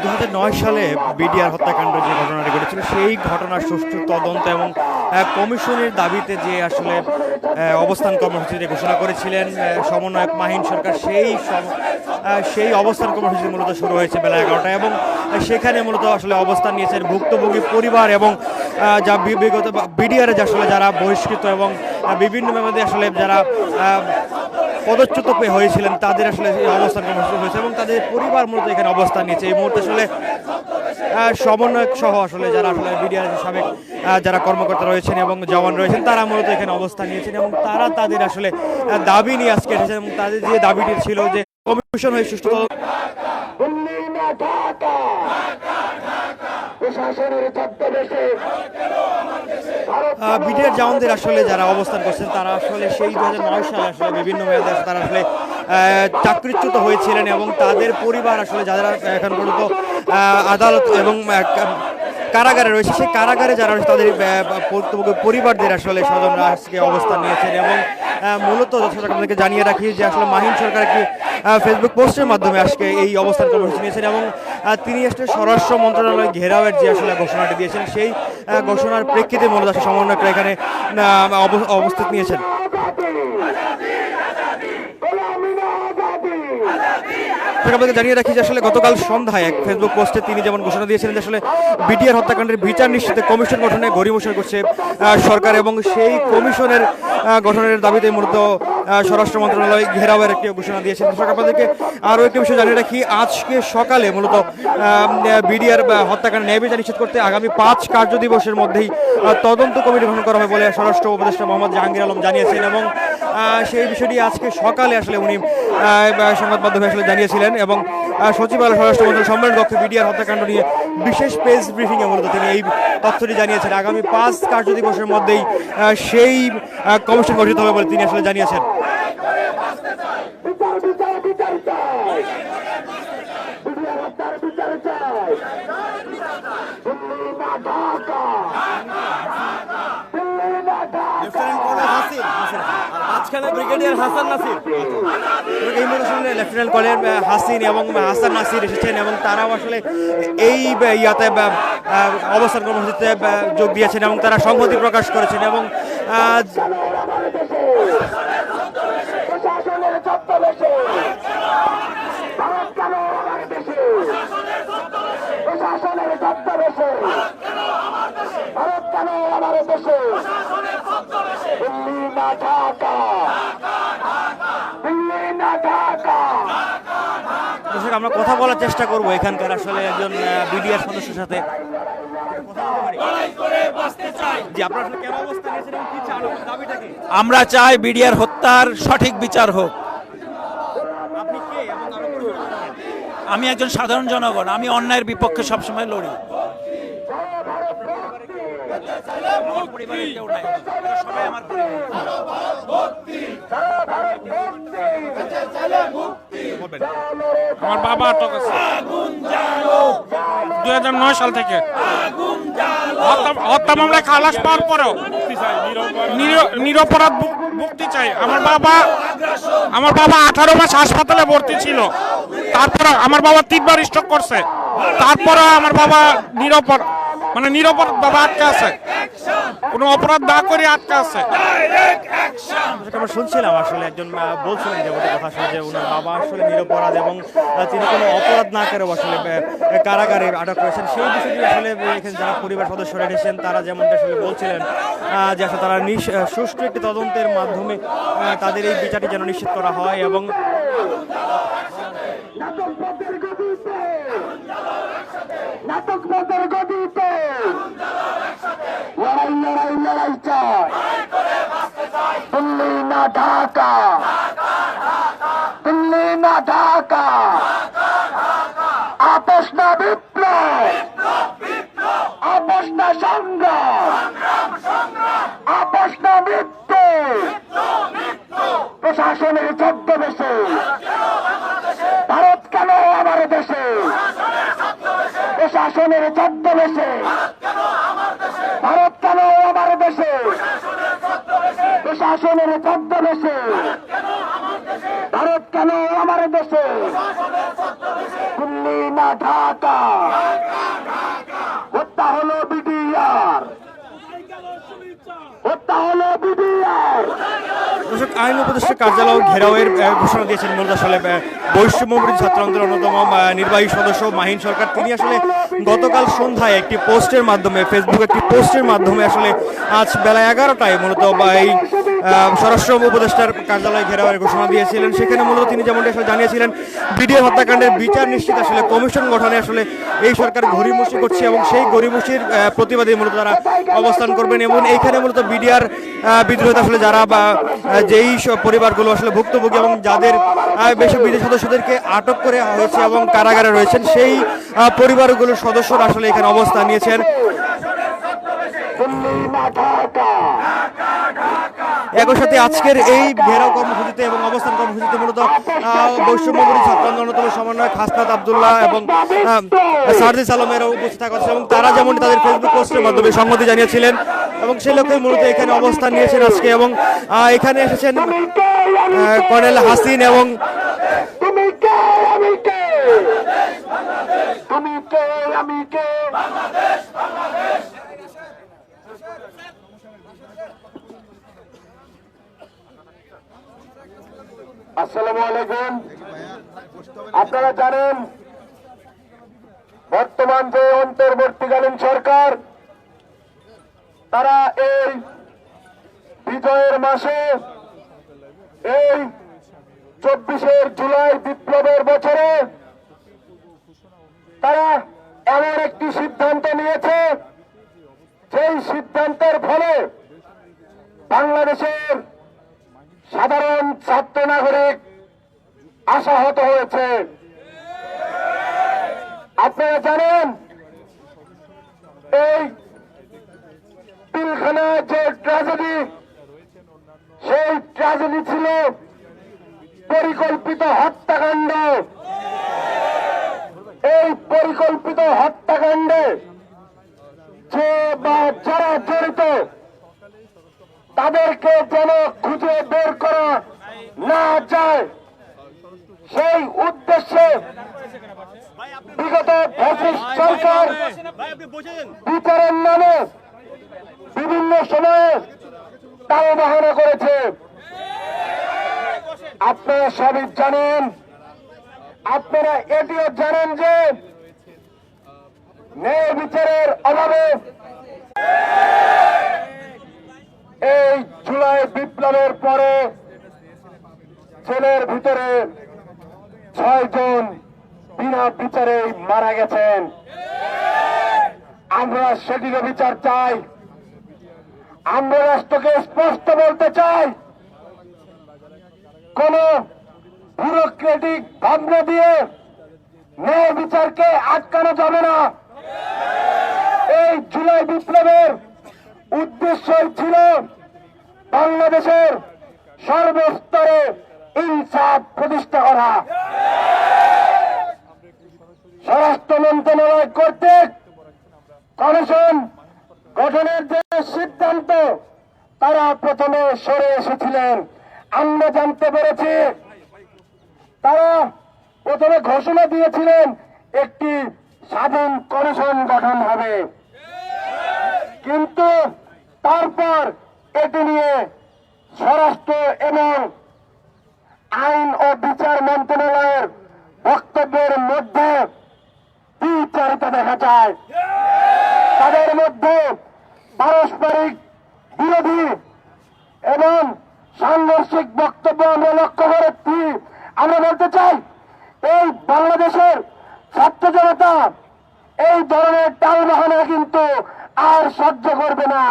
2009 সালে বিডিআর হত্যাকাণ্ড যে ঘটনাটি ঘটেছিল সেই ঘটনার সুষ্ঠু তদন্ত এবং কমিশনের দাবিতে যে আসলে অবস্থান কর্মসূচিতে ঘোষণা করেছিলেন সমন্বয়ক মাহিন সরকার, সেই অবস্থান কর্মসূচি মূলত শুরু হয়েছে বেলা 11টায় এবং সেখানে মূলত আসলে অবস্থান নিয়েছেন ভুক্তভোগী পরিবার এবং যা বিগত বিডিআর আসলে যারা বহিষ্কৃত এবং বিভিন্নভাবে আসলে যারা পদচ্যুত হয়েছিলেন তাদের আসলে অবস্থান কর্মসূচি হয়েছে এবং তাদের পরিবার মূলত এখানে অবস্থান নিয়েছে। এই মুহূর্তে আসলে সমন্বয়ক সহ আসলে যারা আসলে বিডিআর সাবেক যারা কর্মকর্তা রয়েছেন এবং জওয়ান রয়েছেন তারা মূলত এখানে অবস্থান নিয়েছেন এবং তারা তাদের আসলে দাবি নিয়ে আজকে এসেছেন এবং তাদের যে দাবিটি ছিল যে কমিশন হয়ে সুষ্ঠু বিডিআর জওয়ানদের আসলে যারা অবস্থান করছেন তারা আসলে সেই 2009 সালে আসলে বিভিন্ন মেয়াদে তারা আসলে চাকরিচ্যুত হয়েছিলেন এবং তাদের পরিবার আসলে যারা এখন পর্যন্ত আদালত এবং কারাগারে রয়েছে সেই কারাগারে যারা রয়েছে তাদের পরিবারদের আসলে স্বজনরা আজকে অবস্থান নিয়েছেন এবং মূলত দর্শক আপনাদেরকে জানিয়ে রাখি যে আসলে মাহিন সরকার একটি ফেসবুক পোস্টের মাধ্যমে আজকে এই অবস্থান কর্মসূচি নিয়েছেন এবং তিনি আসলে স্বরাষ্ট্র মন্ত্রণালয় ঘেরাওয়ের যে আসলে ঘোষণাটি দিয়েছেন সেই ঘোষণার প্রেক্ষিতে মূলত সমন্বয়করা এখানে অবস্থিত নিয়েছেন। আপনাদেরকে জানিয়ে রাখি যে আসলে গতকাল সন্ধ্যায় এক ফেসবুক পোস্টে তিনি যেমন ঘোষণা দিয়েছিলেন যে আসলে বিডিআর হত্যাকাণ্ডের বিচার নিশ্চিতে কমিশন গঠনে গড়িমসি করছে সরকার এবং সেই কমিশনের গঠনের দাবিতে মূলত স্বরাষ্ট্র মন্ত্রণালয় ঘেরাওয়ের একটি ঘোষণা দিয়েছেন। আপনাদেরকে আরও একটি বিষয় জানিয়ে রাখি, আজকে সকালে মূলত বিডিআর হত্যাকাণ্ডের ন্যায় বিচার নিশ্চিত করতে আগামী 5 কার্যদিবসের মধ্যেই তদন্ত কমিটি গঠন করা হবে বলে স্বরাষ্ট্র উপদেষ্টা মোহাম্মদ জাহাঙ্গীর আলম জানিয়েছেন এবং সেই বিষয়টি আজকে সকালে আসলে উনি সংবাদ মাধ্যমে আসলে জানিয়েছিলেন এবং সচিবালয় স্বরাষ্ট্র মন্ত্রণালয় সম্মেলন কক্ষে বিডিআর হত্যাকাণ্ড নিয়ে বিশেষ প্রেস ব্রিফিংয়ে মূলত তিনি এই তথ্যটি জানিয়েছেন। আগামী 5 কার্যদিবসের মধ্যেই সেই কমিশন গঠিত হবে বলে তিনি আসলে জানিয়েছেন। ব্রিগেডিয়ার হাসান নাসির, এই মৌসুমে লেফটেন্যান্ট কর্নেল হাসিন এবং হাসান নাসির এসেছেন এবং তারাও আসলে এই ইয়াতে অবস্থান কর্মসূচিতে যোগ দিয়েছেন এবং তারা সংহতি প্রকাশ করেছেন এবং আমরা কথা বলার চেষ্টা করবো এখানকার আসলে একজন বিডিআর সদস্যের সাথে। আমরা চাই বিডিআর হত্যার সঠিক বিচার হোক। আমি একজন সাধারণ জনগণ, আমি অন্যায়ের বিপক্ষে সবসময় লড়ি। আমার পরিবারের কেউ নাই, সবাই আমার আমার বাবা আটক আছে 2009 সাল থেকে। হত্যা মামলায় খালাস পাওয়ার পরেও নিরপরাধ মুক্তি চাই। আমার বাবা 18 মাস হাসপাতালে ভর্তি ছিল, তারপর আমার বাবা 3 বার স্ট্রোক করছে, তারপরে আমার বাবা নিরপরাধ বাবা আটকে আছে, কোনো অপরাধ না করে আটকে আছে। আমরা শুনছিলাম আসলে একজন বলছিলেন যে কথা শুনে যে ওনার বাবা আসলে নিরপরাধ এবং তিনি কোনো অপরাধ না করেও আসলে কারাগারে আটক করেছেন। সেই বিষয়টি আসলে এখানে যারা পরিবার সদস্যরা এসেছেন তারা যেমনটা আসলে বলছিলেন যে আসলে তারা সুষ্ঠু একটি তদন্তের মাধ্যমে তাদের এই বিচারটি যেন নিশ্চিত করা হয় এবং ঢাকা দিল্লি না ঢাকা আপোষ না বিপ্লব, আপোষ না সংগ্রাম, আপোষ না মৃত্যু। প্রশাসনের ছদ্মবেশে ভারত কেন আমার দেশে, প্রশাসনের ছদ্মবেশে ভারত কেন আমার দেশে, প্রশাসনের ছদ্মবেশে ভারত কেন আমার দেশে। দিল্লি না ঢাকা, হত্যা হলো বিডিআর, হত্যা হলো বিডিআর। দর্শক, আইন উপদেষ্টা কার্যালয় ঘেরাওয়ের ঘোষণা দিয়েছেন মূলত আসলে বৈষম্যবিরোধী ছাত্র আন্দোলনের অন্যতম নির্বাহী সদস্য মাহিন সরকার। তিনি আসলে গতকাল সন্ধ্যায় একটি পোস্টের মাধ্যমে, ফেসবুক একটি পোস্টের মাধ্যমে আসলে আজ বেলা 11টায় মূলত এই স্বরাষ্ট্র উপদেষ্টার কার্যালয় ঘেরাওয়ের ঘোষণা দিয়েছিলেন। সেখানে মূলত তিনি যেমনটি আসলে জানিয়েছিলেন, বিডিআর হত্যাকাণ্ডের বিচার নিশ্চিত আসলে কমিশন গঠনে আসলে এই সরকার গড়িমসি করছে এবং সেই গড়িমসির প্রতিবাদে মূলত তারা অবস্থান করবেন। এবং এইখানে মূলত বিডিআর বিদ্রোহীতে আসলে যারা বা যেই সব পরিবারগুলো আসলে ভুক্তভোগী এবং যাদের বিদেশি সদস্যদেরকে আটক করে হয়েছে এবং কারাগারে রয়েছেন, সেই পরিবারগুলোর সদস্যরা আসলে এখানে অবস্থান নিয়েছেন। একই সাথে আজকের এই ঘেরাও কর্মসূচিতে এবং অবস্থান কর্মসূচিতে মূলত বৈষম্যবিরোধী ছাত্র আন্দোলনের অন্যতম সমন্বয়ক হাসনাত আব্দুল্লাহ এবং সারজিস আলমেরও উপস্থিত থাকা হচ্ছে এবং তারা যেমন তাদের ফেসবুক পোস্টের মাধ্যমে সংহতি জানিয়েছিলেন এবং সেই লক্ষ্যে মূলত এখানে অবস্থান নিয়েছেন আজকে। এবং এখানে এসেছেন কর্নেল হাসিন এবং তুমি কে আমি কে, তুমি কে আমি কে। আসসালামু আলাইকুম। আপনারা জানেন বর্তমান যে অন্তর্বর্তীকালীন সরকার, তারা এই বিজয়ের মাসে, এই 24শে জুলাই বিপ্লবের বছরে তারা এমন একটি সিদ্ধান্ত নিয়েছে, সেই সিদ্ধান্তের ফলে বাংলাদেশের সাধারণ ছাত্র নাগরিক আশাহত হয়েছে। আপনারা জানেন এই পিলখানা যে ট্র্যাজেডি, সেই ট্র্যাজেডি ছিল পরিকল্পিত হত্যাকাণ্ড। এই পরিকল্পিত হত্যাকাণ্ডে যে বা যারা জড়িত তাদেরকে যেন খুঁজে বের করা না যায়, সেই উদ্দেশ্যে বিগত ফ্যাসিস্ট সরকার বিচারের নামে বিভিন্ন সময়ে টালবাহানা করেছে। আপনারা সবই জানেন, আপনারা এটিও জানেন যে ন্যায় বিচারের অভাবে এই জুলাই বিপ্লবের পরে জেলের ভিতরে 6 জন বিনা বিচারে মারা গেছেন। আমরা সেটিরও বিচার চাই। আমরা রাষ্ট্রকে স্পষ্ট বলতে চাই, কোন ব্যুরোক্রেটিক ভাবনা দিয়ে ন্যায় বিচারকে আটকানো যাবে না। এই জুলাই বিপ্লবের উদ্দেশ্যই ছিল বাংলাদেশের সর্বস্তরে ইনসাফ প্রতিষ্ঠা করা। স্বরাষ্ট্র মন্ত্রণালয় কর্তৃক কমিশন গঠনের যে সিদ্ধান্ত, তারা প্রথমে সরে এসেছিলেন। আমরা জানতে পেরেছি তারা প্রথমে ঘোষণা দিয়েছিলেন একটি স্বাধীন কমিশন গঠন হবে, কিন্তু তারপর এটি নিয়ে স্বরাষ্ট্র এবং আইন ও বিচার মন্ত্রণালয়ের বক্তব্যের মধ্যে দ্বিচারিতা দেখা যায়। তাদের মধ্যে পারস্পরিক বিরোধী এবং সাংঘর্ষিক বক্তব্য আমরা লক্ষ্য করেছি। আমরা বলতে চাই, এই বাংলাদেশের ছাত্র জনতা এই ধরনের টালবাহানা কিন্তু আর সহ্য করবে না।